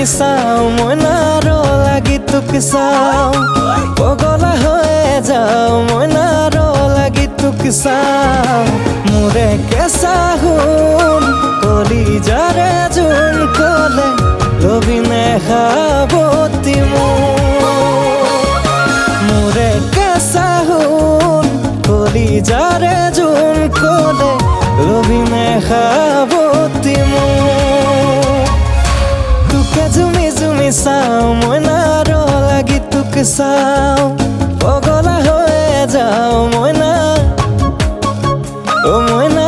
চাও মইনাৰ লাগি তোক চাও পগলা হৈ যাও মইনাৰ লাগি তোক চাও মোৰে কেঁচা সোণ কলিজাৰে জোন কলে লবি নেখাবতি মোৰে কেঁচা সোণ কলিজাৰে জোন কলে লবি নেখাবতি তোকে জুমি জুমি চাও মইনাৰ লাগি তোক চাও পগলা হৈ যাও মইনা ও মইনা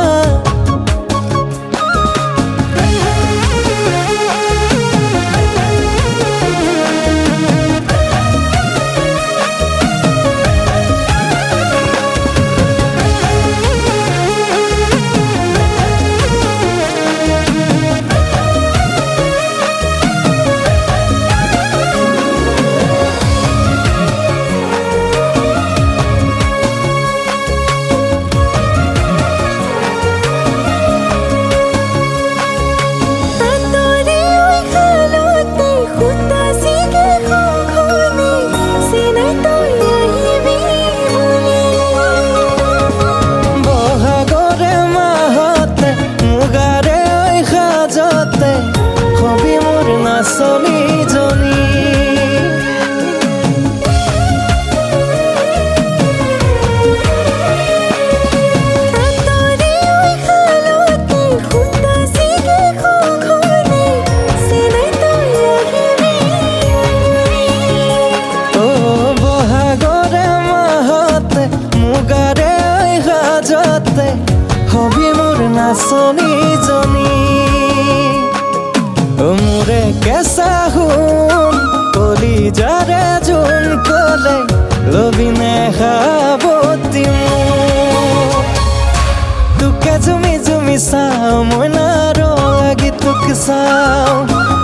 হবি মোর নাচনি জনী মোরে কেঁচা সোণ কলিজাৰে জোন কলে লবি নেখাবতি তোকে জুমি জুমি চাও মইনাৰ লাগি তোক চাও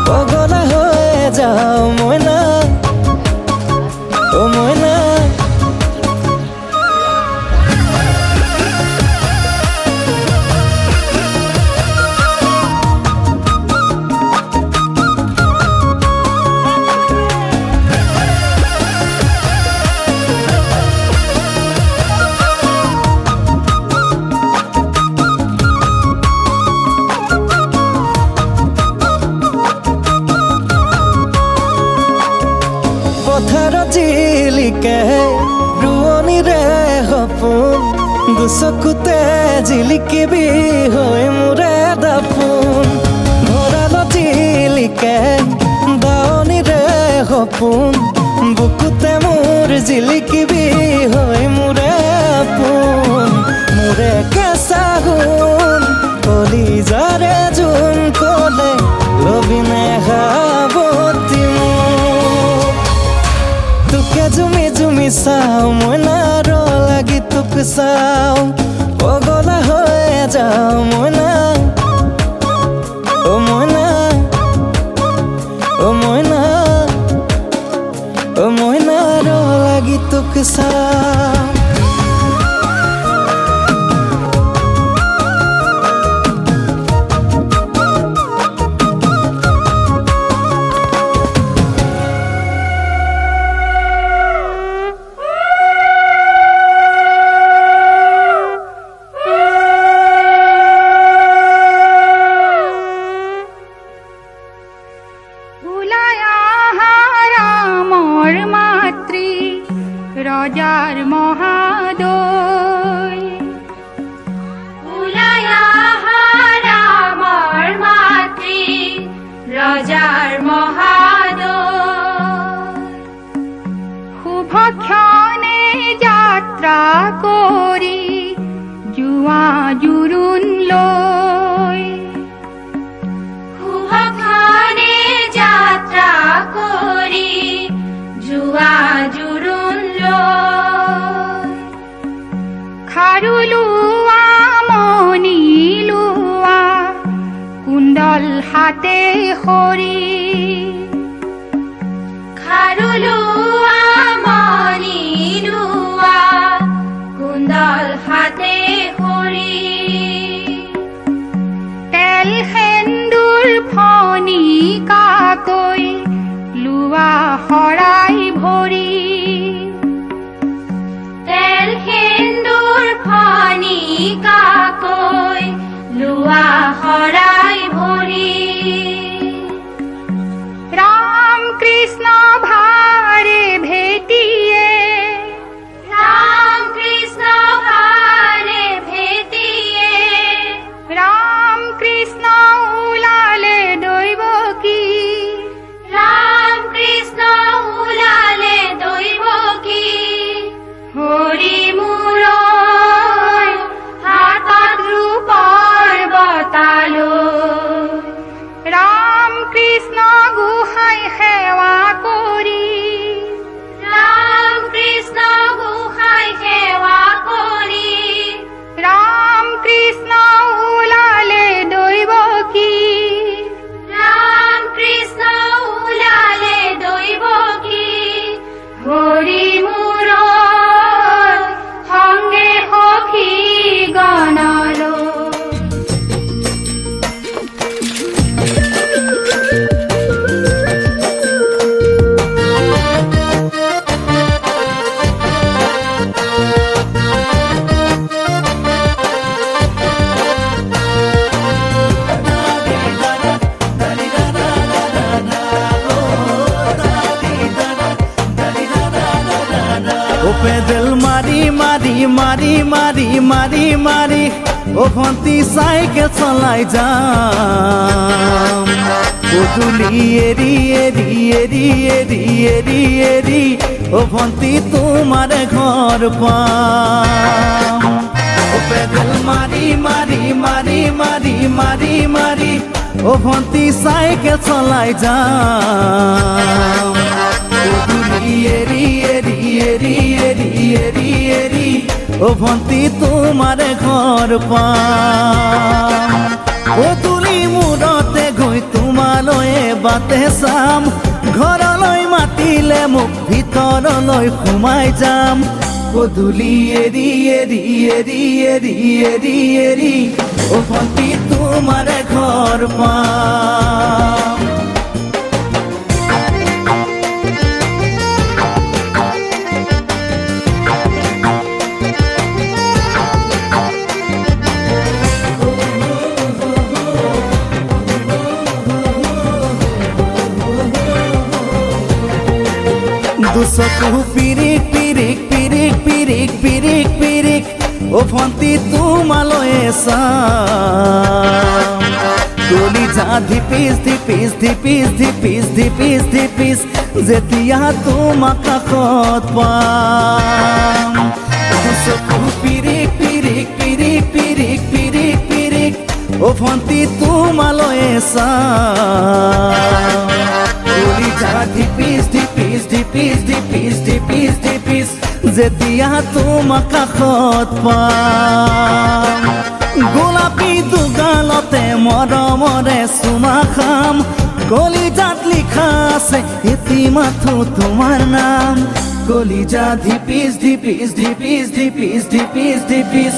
পগলা হৈ যাও মইনা ও মইনা পথাৰত জিলিকে ৰোৱনীৰে সপোন দুচকুতে জিলিকিবি হৈ মোৰে দাপোন ভঁৰালত জিলিকে দাৱনীৰে সপোন বুকুতে মোৰ জিলিকিবি হৈ মোৰে আপোন মোৰে কেঁচা সোণ কলিজাৰে জোন কলে লবি নেখাবতি তোকে জুমি জুমি চাও মইনাৰ লাগি তোক চাও পগলা হৈ যাও মইনা ও মইনা ও মইনা ও মইনাৰ লাগি তোক চাও রজার মহাদয় উলায়া হারামর মাতৃ রজার মহাদয় শুভক্ষণে যাত্রা করি জুয়া জুরুন লয় শুভক্ষণে যাত্রা করি জুয়া জুরুন খাৰুলোৱা মণিলোৱা কুণ্ডল হাতে সৰি খাৰুলোৱা মণিলোৱা কুণ্ডল হাতে সৰি তেল সেন্দুৰ ফণি কাকৈ শৰাই ভৰি তেল সেন্দুৰ ফণি কাকৈ লোৱা শৰাই ভৰি ৰাম কৃষ্ণ ভাৰে ভেটিয়ে ৰাম কৃষ্ণ ভাৰে ভেটিয়ে ৰাম কৃষ্ণ ওলালে দৈৱকী ৰাম কৃষ্ণ ওলালে দৈৱকী হৰি মূৰৰ হাতত ৰূপৰ বটালৈ ৰাম কৃষ্ণ গোসাঁই সেৱা কৰি ৰাম কৃষ্ণ গোসাঁই সেৱা কৰি ৰাম কৃষ্ণ ওলালে দৈৱকী ৰাম কৃষ্ণ ওলালে দৈৱকী হৰি মূৰৰ সংগে সখী গণলৈ ও পেডেল মাৰি মাৰি মাৰি মাৰি মাৰি মাৰি ও ভন্তি সাইকেল চলাই যাম গধূলি এৰি এৰি এৰি এৰি এৰি এৰি ও ভন্তি তোমাৰ ঘৰ পাম ও পেডেল মাৰি মাৰি মাৰি মাৰি মাৰি মাৰি ও ভন্তি সাইকেল চলাই যাম গধূলি এৰি এৰি এৰি এৰি এৰি এৰি ও ভন্তি তোমাৰ ঘৰ পাম গধূলি মূৰতে গৈ তোমালৈ বাটে চাম ঘৰলৈ মাতিলে মোক ভিতৰলৈ সোমাই যাম গধূলি এৰি এৰি এৰি এৰি এৰি এৰি ও ভন্তি তোমাৰ ঘৰ পাম দুচকু পিৰিক পিৰিক পিৰিক পিৰিক পিৰিক পিৰিক ও ভন্তি তোমালৈ চাম কলিজা ধিপিচ ধিপিচ ধিপিচ ধিপিচ ধিপিচ ধিপিচ যেতিয়া তোমাক কাষত পাম দুচকু পিৰিক পিৰিক পিৰিক পিৰিক পিৰিক পিৰিক ও ভন্তি তোমালৈ চাম কলিজা ধিপিচ ধিপিচ ধিপিচ ধিপিচ ধিপিচ ধিপিচ যেতিয়া তোমাক কাষত পাম গোলাপী দুগালতে মৰমৰে চুমা খাম কলিজাত লিখা আছে এটি মাথো তোমাৰ নাম কলিজা ধিপিচ ধিপিচ ধিপিচ ধিপিচ ধিপিচ ধিপিচ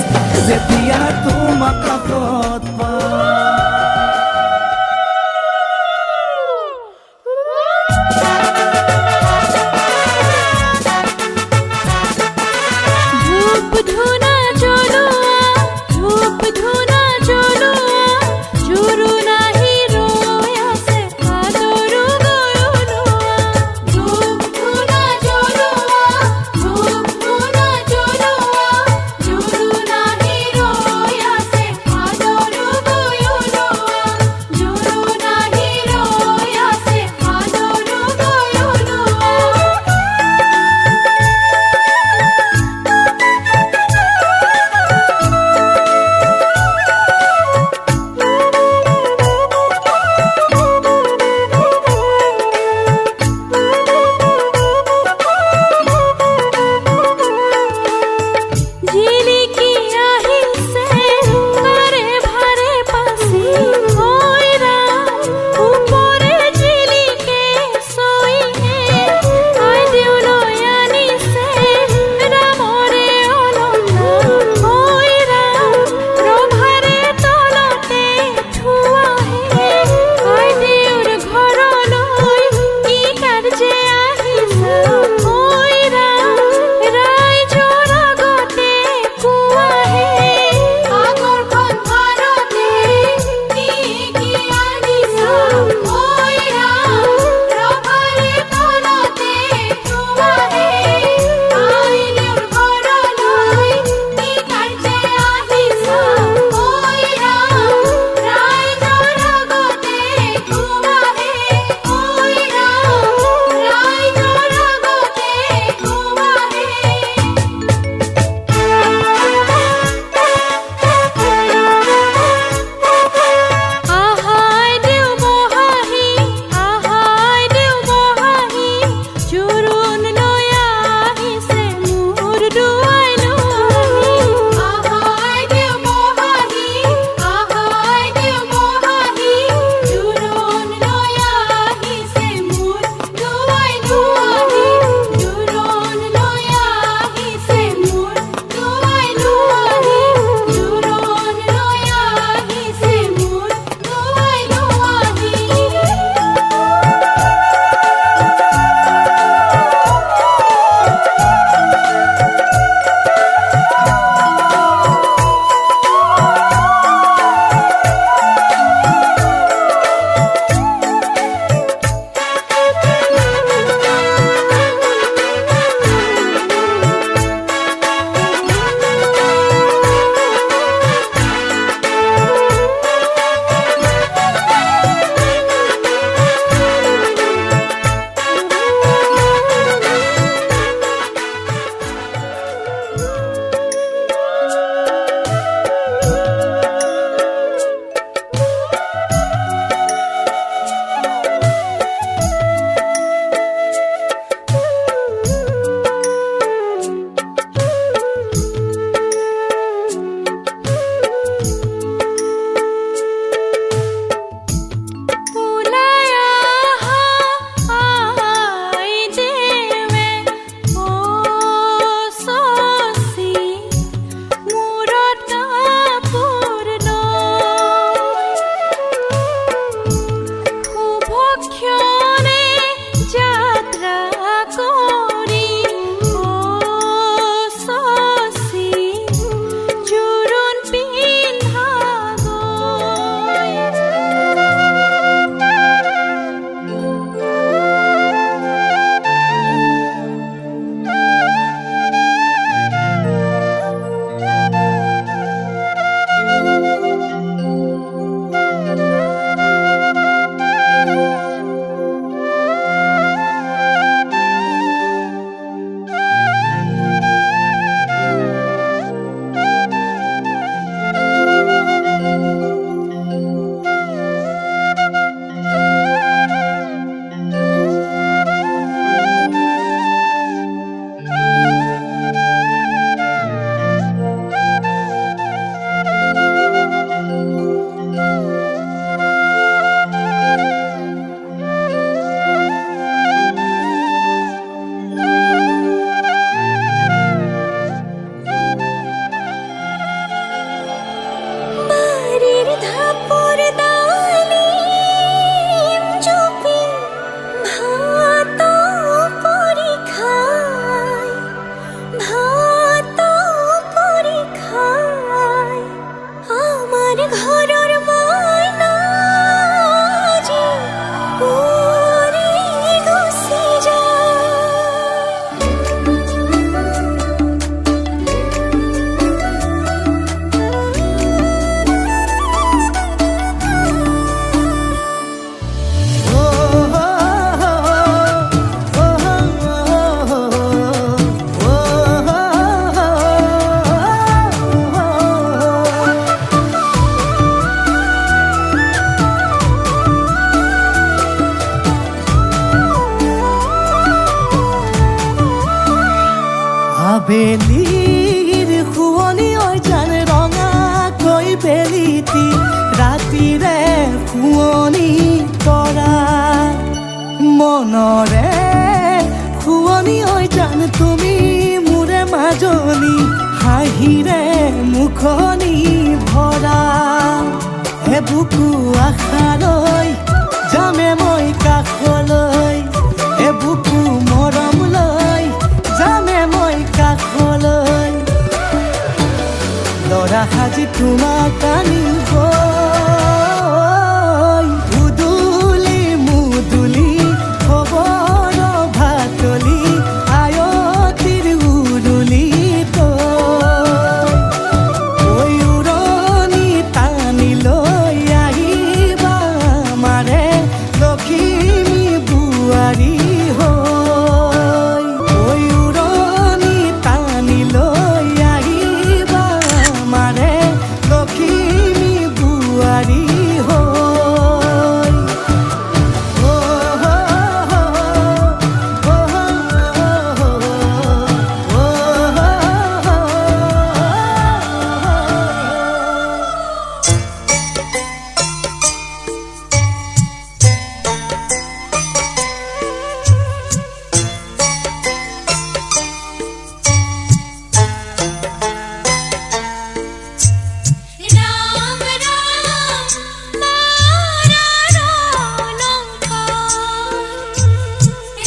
যেতিয়া তোমাক কাষত পাম ধাপর ডালিম জুপি ভাত পরীক্ষায় ভাত পরীক্ষায় আমার ঘরের ময়না যে উড়ে গুছি যায়। আবেলিৰ শুৱনি ঐ জান ৰঙা কৈ বেলিতি ৰাতিৰে শুৱনি কৰা মনৰে শুৱনি ঐ জান তুমি মোৰে মাজনী হাঁহিৰে মুখনি ভৰা হে বুকু আশালৈ যামে মই কাষলৈ হে বুকু মৰম লৈ যামে মই কাষলৈ লৰা সাজি তোমাক আনিব উদুলি মুদুলি খবৰ ভাতলি আয়তিৰ উৰুলি তই উৰণি টানি লৈ আহিবা আমাৰে লখিমী বোৱাৰী হৈ উৰণি টানি লৈ আহিবা আমাৰে লখিমী বোৱাৰী হৈ রাম রাম মারা রলঙ্কার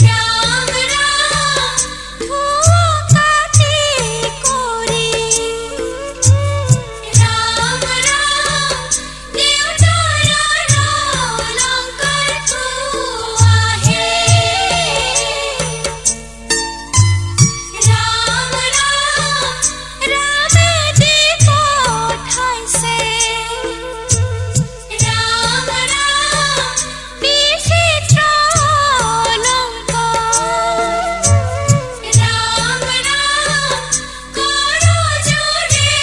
রাম রাম ধোকাতে করি রাম রাম দেউতারা রলঙ্কার তু আহে রাম রাম রামে দেখো ঠাইছে রাম রাম বিচিত্র অলঙ্কার রাম রাম করো জোরে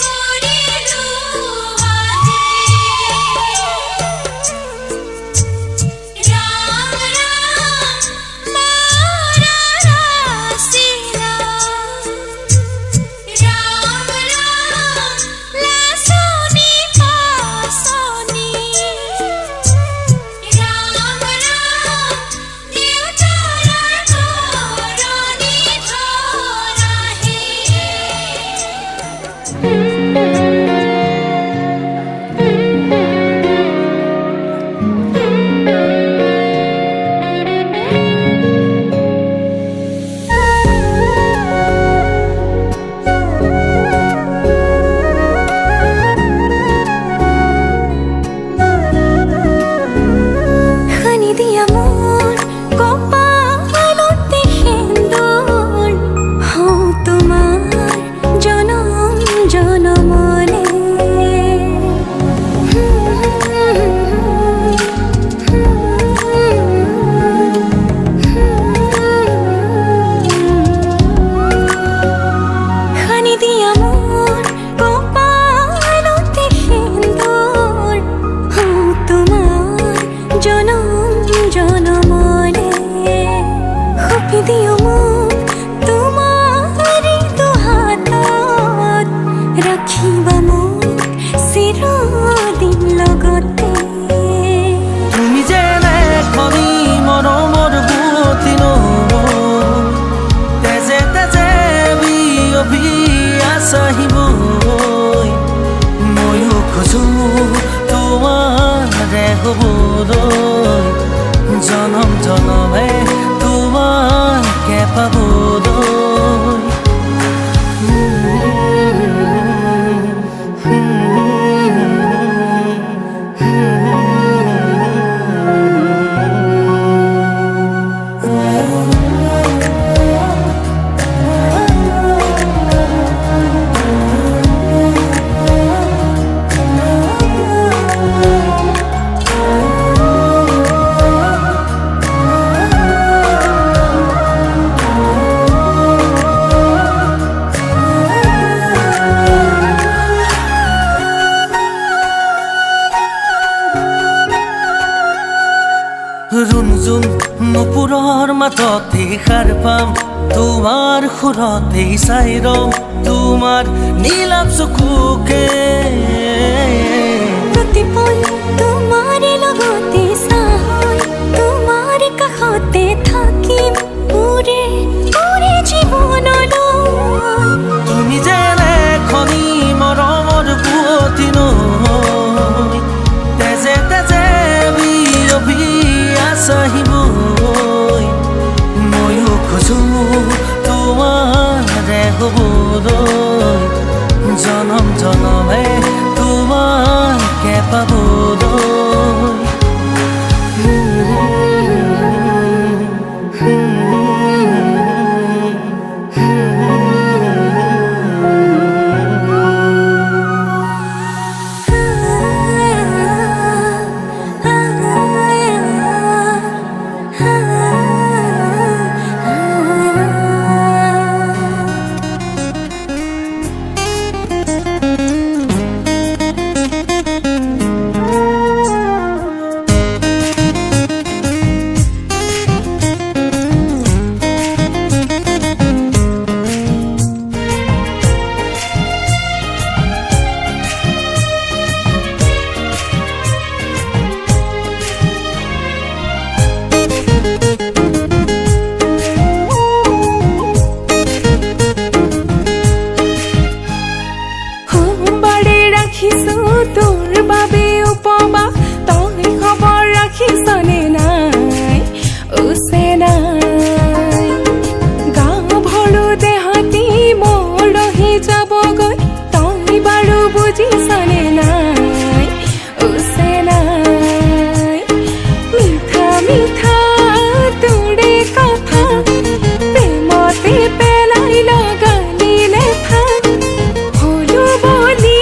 করিলু আহে রাম রাম মারা রাসিলা রাম রাম লাসনি পাসনি রাম রাম দেউতারার ধরণি ধরাহে খানি দিয়া মোর কপালতে সেন্দুর হও তোমার জনম জনমলে খানি দিয়া মোর কপালতে সেন্দুর হও তোমার জনম জনমলে সপি দিও মোক তোমারি দুহাতত ৰাখিবা মোক চিৰদিন লগতে তুমি যেনে খনি মৰমৰ বুৱতী নৈ তেজে তেজে বিয়পি আছাহিবৈ ময়ো খোজো হ'বলৈ জনম জনমে তোমাকে পাবলৈ ৰুণজুণ নুপুৰৰ মাততে সাৰ পাম তোমাৰ সুৰতে চাই ৰম তোমাৰ নীলাভ চকুকে প্ৰতিপল তোমাৰে লগতে চাই তোমাৰ কাষতে থাকিম পুৰে পুৰে জীৱনলৈ তুমি যেনে খনি মৰমৰ পুৱতি নৈ তেজে তেজে বিয়পি আহিবই ময়ো খোজো তোমাৰে হ'বলৈ জনম জনমে তোমাকে পাবলৈ তোৰ বাবে উপবাস তই খবৰ ৰাখিছনে নাই উচে নাই গাঁও ভৰো দেহতি মোৰ ৰহি যাবগৈ তই বাৰু বুজিছনে নাই উচে নাই মিঠা মিঠা তোৰে কথা প্ৰেমতে পেলাই লগালি লেঠা হলো বলি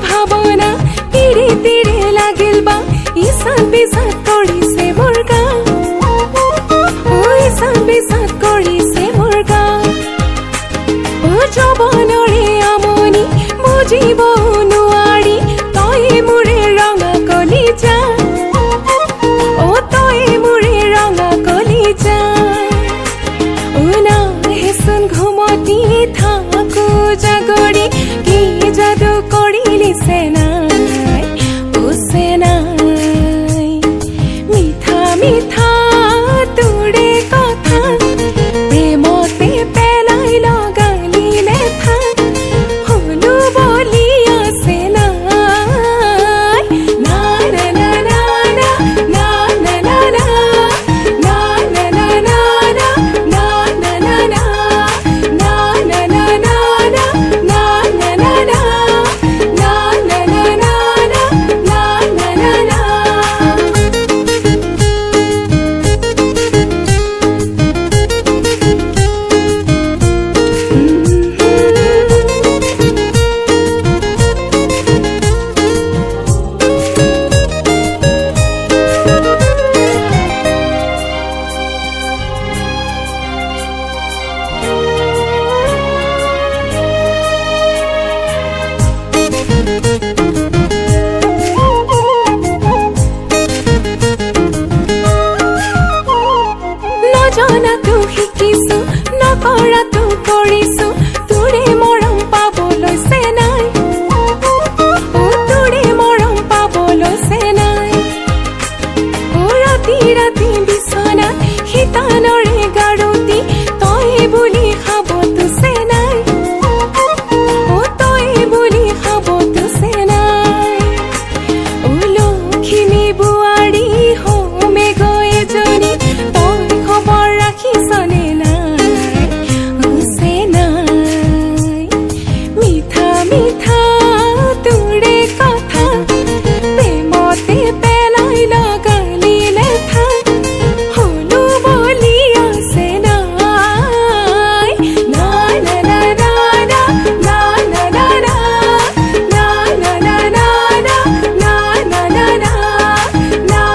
ভাৱনা তিৰে তিৰে লাগিল বা ইছান বিচাৰ কৰিছে মোৰ গান ইছান বিচাৰ কৰিছে মোৰ গান যৌৱনৰে আমনি বুজিব নোৱাৰি তই মোৰে ৰঙা কলিজা তই মোৰে ৰঙা কলিজা নাহেচোন ঘুমতি থাকো জাগৰি কি যাদু কৰিলি চেনাই উচে নাই মিঠা মিঠা তোৰে কথা প্ৰেমতে পেলাই লগালি লেঠা হলো বলি আছে নাই না না না না না না না না না না না না না না না না নজনাটো শিকিছো নকৰাটো কৰিছো তোৰে মৰম পাবলৈ চেনাই তোৰে মৰম পাবলৈ চেনাই ৰাতি ৰাতি বিচনাত শীতানৰে গাৰুতি তই বুলি খাবতো চেনাই তই বুলি খাবতো চেনাই লখিমী বোৱাৰী হোমে গৈ এজনী তই খবৰ ৰাখিছনে নাই চেনাই মিঠা মিঠা তোৰে কথা প্ৰেমতে পেলাই লগালি লেঠা হলো বুলি আছে নাই না না না না না না না না না না না না না না না না না na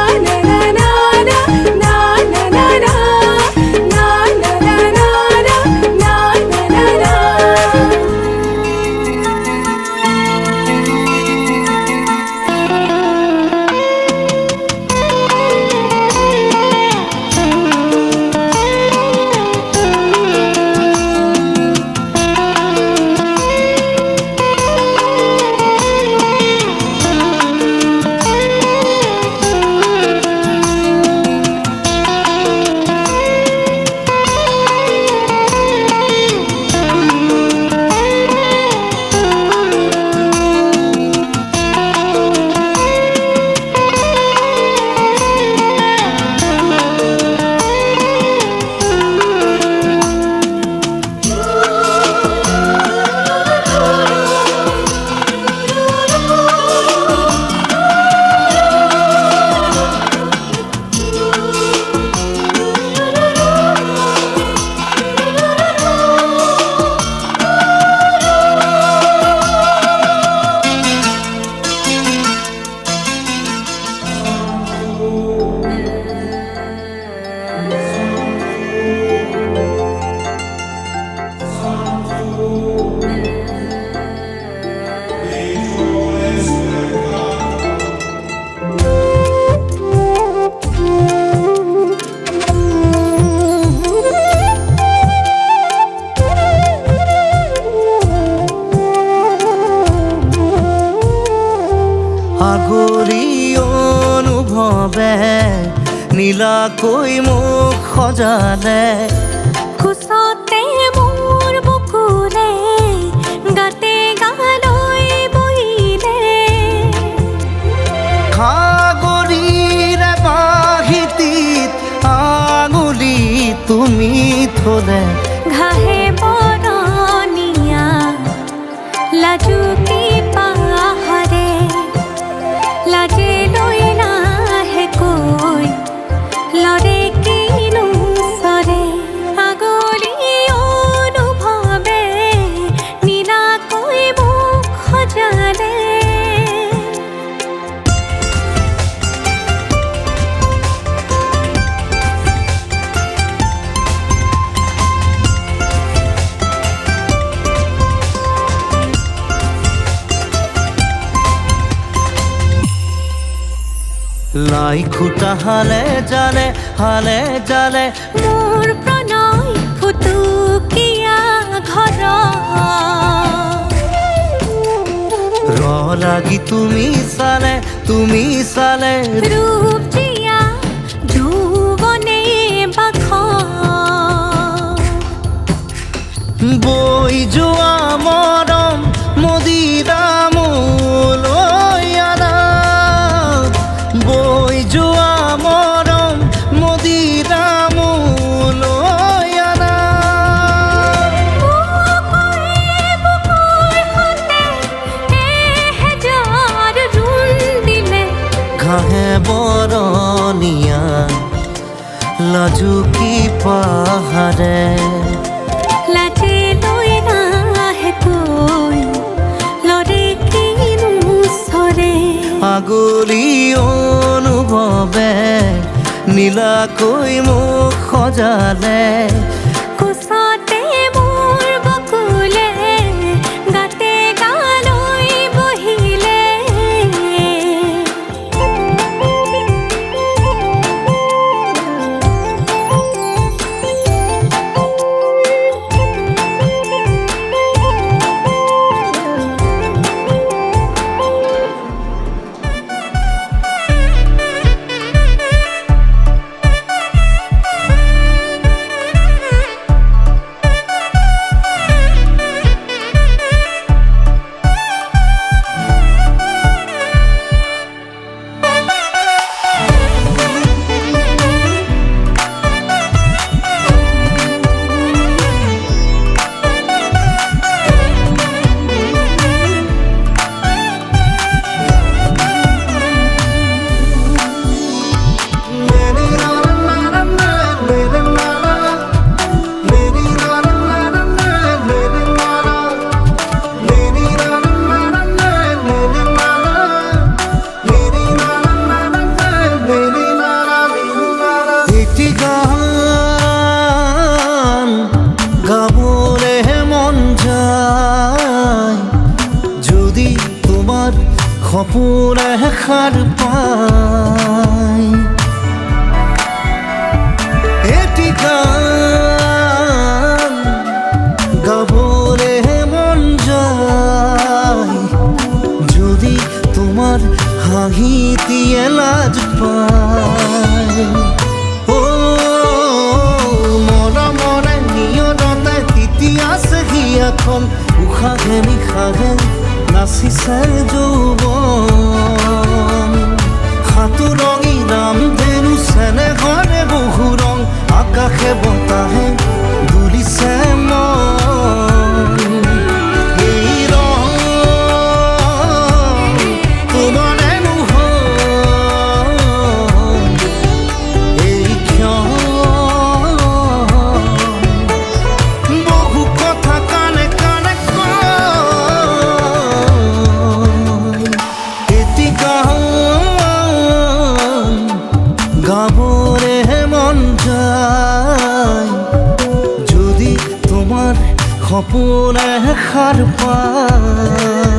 na na na na na na na na na na na na আগৰি অনুভৱে নীলাকৈ মোক সজালে কোচতে মোৰ বুকুৰে গাতে গালৈ বহিলে সাগৰীৰে বাহিতিত আঙুলি তুমি থলে ঘাহে বৰণীয়া লাজুকী পাহাৰে লাজে লৈ লাহেকৈ লৰে কিনো চৰে আগলি অনুভৱে নীলাকৈ মোক সজালে লাই খুটা হালে জালে মোৰ প্ৰণয় ফুটুকীয়া ঘৰ ৰ লাগি তুমি চালে ৰূপ জিয়া যৌৱনে বাখ বৈ যোৱা মৰম মদিৰা মোলৈ আনা বৈ যোৱা মৰম মদিৰা মোলৈ আনা ঘাহে বৰণীয়া লাজুকী পাহাৰে লাজে লৈ নাহেকৈ লৰে কিনো চৰে আগলি অনুভৱে নীলাকৈ মোক সজালে কোচতে মোৰ বকুলে গাতে গালৈ বহিলে এটি গান গাবলে মন যায় যদি তোমার খবর এখার পাই এটি গান গাবলে মন যায় যদি তোমার হাঁহিতে লাজ পায় ও মরা মরে নিয়রতে ইতিহাস এখন উশাহে নিশাহে নাচিছে যৌৱন সাঁতোৰঙী ৰামধেনু চেনেহৰে বহু ৰং আকাশে বতাহে দুলিছে মন এই ৰং তোমাৰে নহয় এই ক্ষণ বহু কথা কানে কানে কয় এটি গান গাবলে মন যায় যদি তোমার সপোন এষাৰ পায়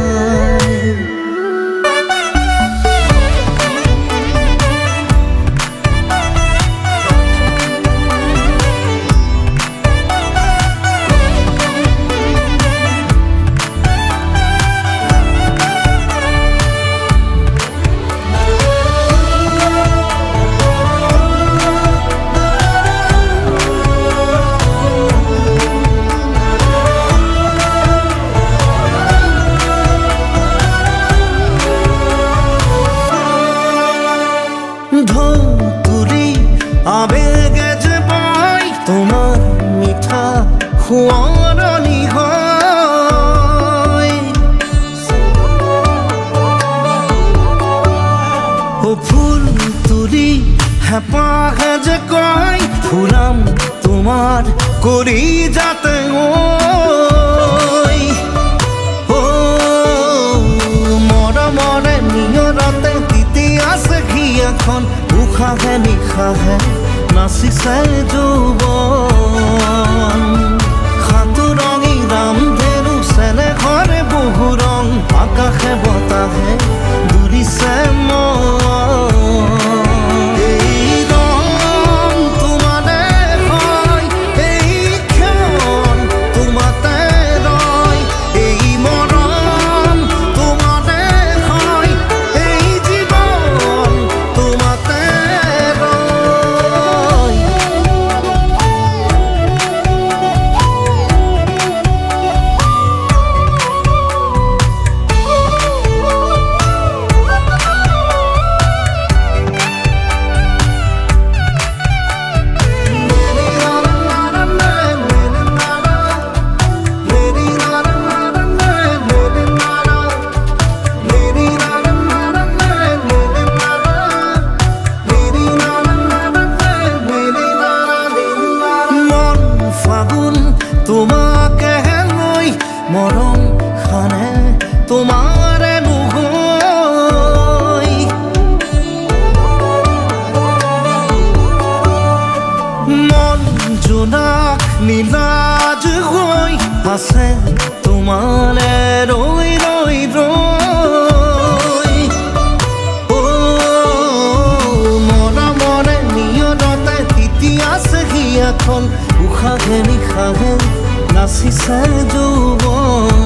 ঢৌ তুলি আবেগে যে বই তোমাৰ মিঠা সোঁৱৰণি হয় ও ফুল তুলি হেঁপাহে যে কয় ফুলাম তোমাৰ কৰি যাতে ওই ও মৰমৰে নিয়ৰতে আছে কি এখন উশাহে নিশাহে নাচিছে যৌৱন সাঁতোৰঙী ৰামধেনু চেনেহৰে বহু ৰং আকাশে বতাহে দুলিছে মন এই ৰং তোমাৰে হয় এই ক্ষণ তোমাতে ৰয় এই মৰম তোমাৰে হয় এই জীৱন তোমাতে ৰয় মন ফাগুন তোমাকে লৈ মৰম খানে তোমাৰে নহয় মন জোনাক নীলাজ হৈ আছে তোমাৰে ৰৈ ৰৈ ৰৈ ও মৰমৰে নিয়ৰতে ইতিহাস এখন উশাহে নিশাহে নাচিছে যৌৱন